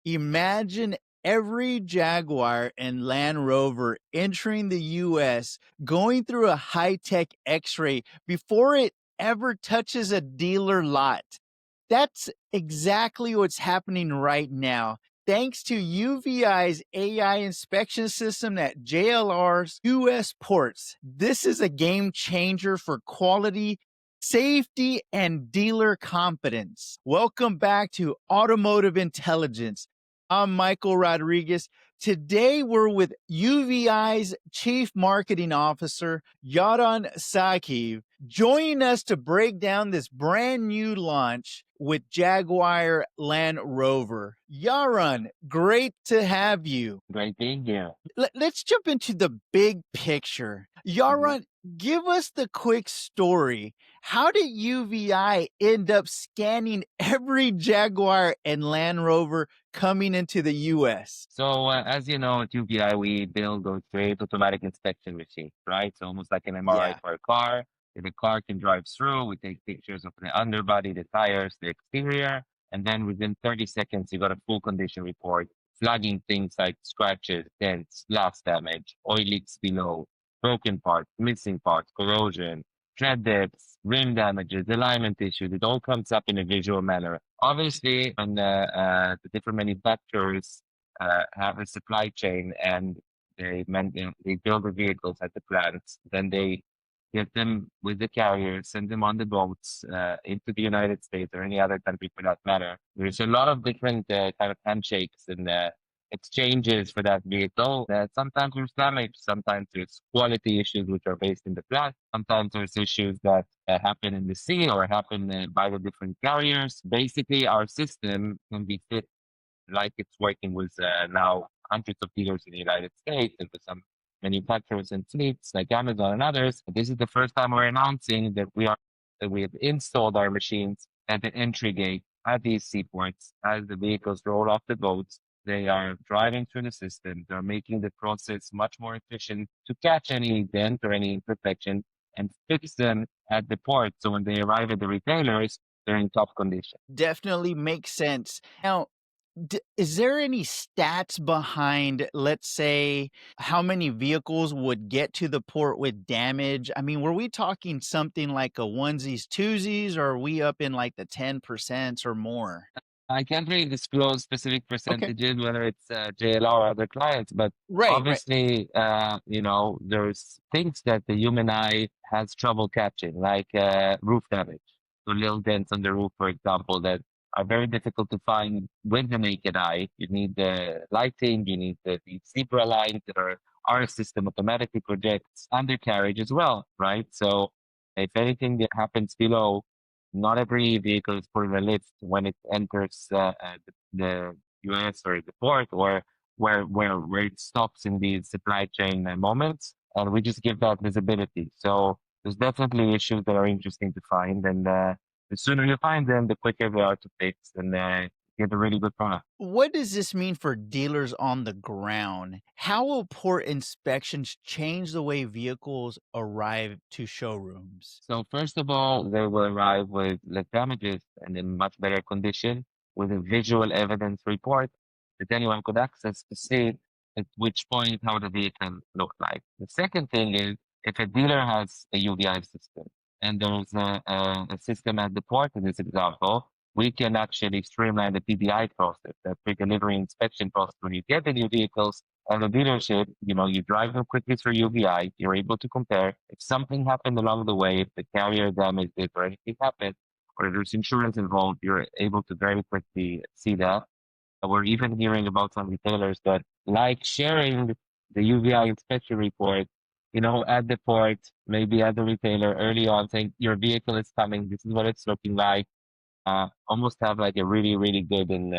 Imagine every Jaguar and Land Rover entering the US going through a high tech x ray before it ever touches a dealer lot. That's exactly what's happening right now. Thanks to UVeye's AI inspection system at JLR's US ports, this is a game changer for quality, safety, and dealer confidence. Welcome back to Automotive Intelligence. I'm Michael Rodriguez. Today we're with UVeye's Chief Marketing Officer, Yaron Saghiv, joining us to break down this brand new launch with Jaguar Land Rover. Yaron, great to have you. Great being here. Let's jump into the big picture. Mhm. Yaron, give us the quick story. How did UVeye end up scanning every Jaguar and Land Rover coming into the US? So, as you know, at UVI, we build those great automatic inspection machines, right? So almost like an MRI Yeah. for a car. If the car can drive through, we take pictures of the underbody, the tires, the exterior, and then within 30 seconds, you got a full condition report, flagging things like scratches, dents, glass damage, oil leaks below, broken parts, missing parts, corrosion, tread depths, rim damages, alignment issues. It all comes up in a visual manner. Obviously, when the different manufacturers have a supply chain and they build the vehicles at the plants, then they get them with the carriers, send them on the boats into the United States or any other country for that matter. There's a lot of different kind of handshakes and exchanges for that vehicle. Sometimes there's damage, sometimes there's quality issues which are based in the plant, sometimes there's issues that happen in the sea or happen by the different carriers. Basically, our system can be fit like it's working with now hundreds of dealers in the United States and with some manufacturers and fleets like Amazon and others. This is the first time we're announcing that we have installed our machines at the entry gate at these seaports as the vehicles roll off the boats. They are driving through the system. They're making the process much more efficient to catch any dent or any imperfection and fix them at the port. So when they arrive at the retailers, they're in top condition. Definitely makes sense. Now, is there any stats behind, let's say, how many vehicles would get to the port with damage? I mean, were we talking something like a onesies, twosies, or are we up in like the 10% or more? I can't really disclose specific Okay. percentages, whether it's JLR or other clients, but Right, right. obviously, there's things that the human eye has trouble catching, like roof damage. So little dents on the roof, for example, that are very difficult to find with the naked eye. You need the lighting, you need the zebra lines that our system automatically projects undercarriage as well, right? So if anything that happens below, not every vehicle is put in a lift when it enters the US or the port or where it stops in these supply chain moments, and we just give that visibility. So there's definitely issues that are interesting to find, and the sooner you find them, the quicker they are to fix, and get a really good product. What does this mean for dealers on the ground? How will port inspections change the way vehicles arrive to showrooms? So first of all, they will arrive with less damages and in much better condition with a visual evidence report that anyone could access to see at which point how the vehicle looked like. The second thing is if a dealer has a UVI system and there's a system at the port in this example, we can actually streamline the PDI process, the pre-delivery inspection process when you get the new vehicles at the dealership. You drive them quickly through UVI, you're able to compare. If something happened along the way, if the carrier damaged it or anything happened, or there's insurance involved, you're able to very quickly see that. We're even hearing about some retailers that like sharing the UVI inspection report, at the port, maybe at the retailer early on, saying your vehicle is coming, this is what it's looking like. Almost have like a really, really good and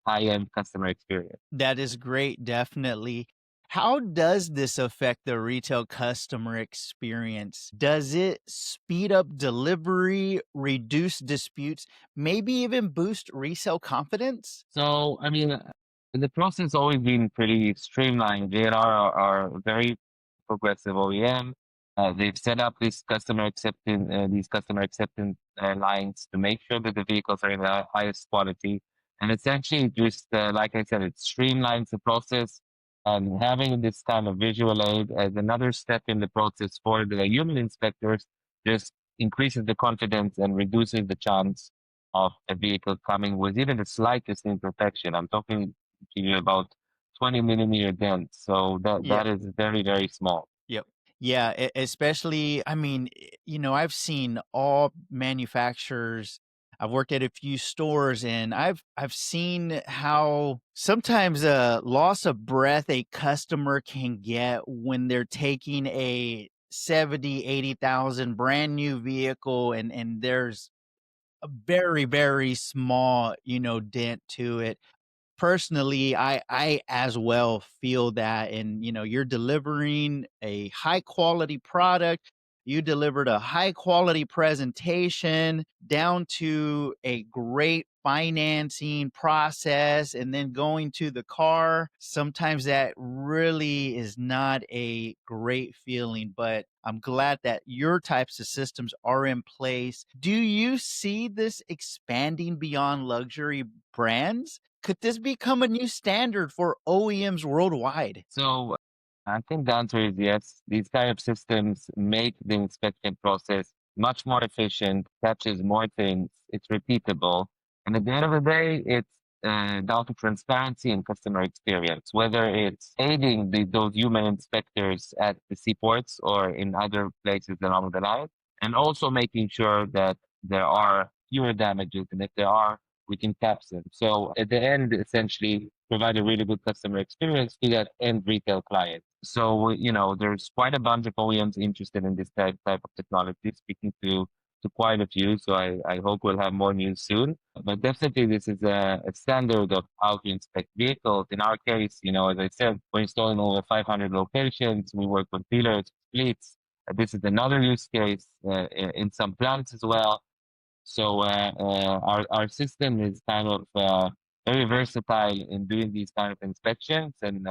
high-end customer experience. That is great, definitely. How does this affect the retail customer experience? Does it speed up delivery, reduce disputes, maybe even boost resale confidence? So, I mean, the process always been pretty streamlined. JLR are a very progressive OEM. They've set up these customer acceptance lines to make sure that the vehicles are in the highest quality And essentially, just like I said, it streamlines the process. And having this kind of visual aid as another step in the process for the human inspectors just increases the confidence and reduces the chance of a vehicle coming with even the slightest imperfection. I'm talking to you about 20 millimeter dents. So that Yep. is very, very small. Yep. Yeah, especially, I mean, I've seen all manufacturers. I've worked at a few stores and I've seen how sometimes a loss of breath a customer can get when they're taking a 70, 80,000 brand new vehicle and there's a very, very small, dent to it. Personally, I as well feel that, and you're delivering a high quality product. You delivered a high quality presentation down to a great financing process and then going to the car. Sometimes that really is not a great feeling, but I'm glad that your types of systems are in place. Do you see this expanding beyond luxury brands? Could this become a new standard for OEMs worldwide? So I think the answer is yes. These kind of systems make the inspection process much more efficient, catches more things, it's repeatable. And at the end of the day, it's down to transparency and customer experience, whether it's aiding those human inspectors at the seaports or in other places along the line, and also making sure that there are fewer damages. And if there are, we can catch them. So at the end, essentially, provide a really good customer experience to that end retail client. So, there's quite a bunch of OEMs interested in this type of technology, speaking to quite a few. So I hope we'll have more news soon. But definitely this is a standard of how to inspect vehicles. In our case, as I said, we're installing over 500 locations. We work with dealers, fleets. This is another use case in some plants as well. So our system is kind of very versatile in doing these kind of inspections, and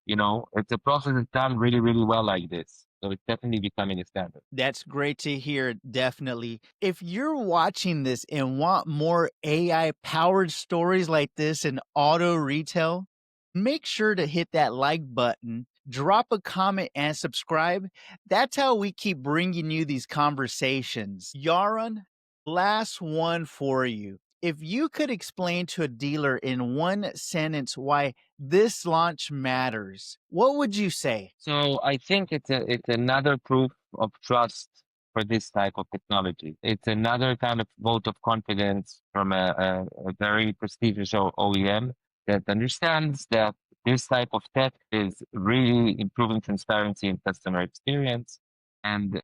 it's a process that's done really, really well like this. So it's definitely becoming a standard. That's great to hear, definitely. If you're watching this and want more AI powered stories like this in auto retail, make sure to hit that like button, drop a comment, and subscribe. That's how we keep bringing you these conversations. Yaron, last one for you. If you could explain to a dealer in one sentence why this launch matters, what would you say? So I think it's another proof of trust for this type of technology. It's another kind of vote of confidence from a very prestigious OEM that understands that this type of tech is really improving transparency and customer experience. And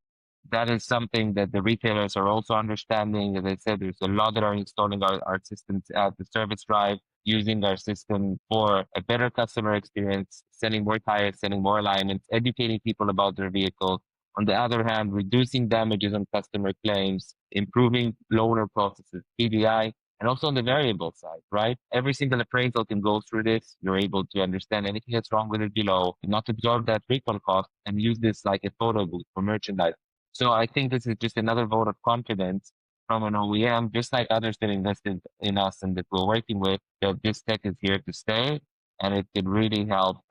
that is something that the retailers are also understanding. As I said, there's a lot that are installing our systems at the service drive, using our system for a better customer experience, selling more tires, selling more alignments, educating people about their vehicle. On the other hand, reducing damages on customer claims, improving loaner processes, PDI, and also on the variable side, right? Every single appraisal can go through this. You're able to understand anything that's wrong with it below, not absorb that recall cost, and use this like a photo booth for merchandise. So I think this is just another vote of confidence from an OEM, just like others that invested in us and that we're working with, that this tech is here to stay, and it could really help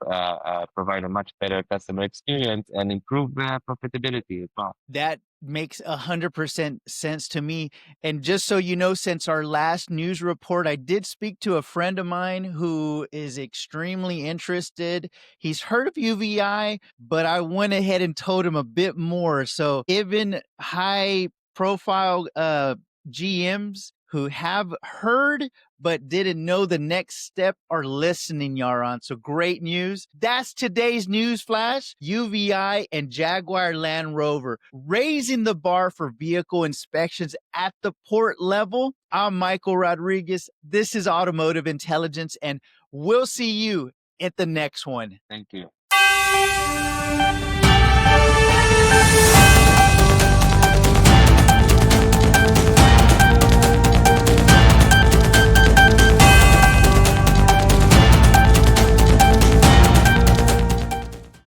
provide a much better customer experience and improve profitability as well. That makes 100% sense to me. And just so you know, since our last news report, I did speak to a friend of mine who is extremely interested. He's heard of UVeye, but I went ahead and told him a bit more. So even high profile GMs who have heard but didn't know the next step are listening, Yaron. So great news. That's today's news flash. UVeye and Jaguar Land Rover raising the bar for vehicle inspections at the port level. I'm Michael Rodriguez. This is Automotive Intelligence, and we'll see you at the next one. Thank you.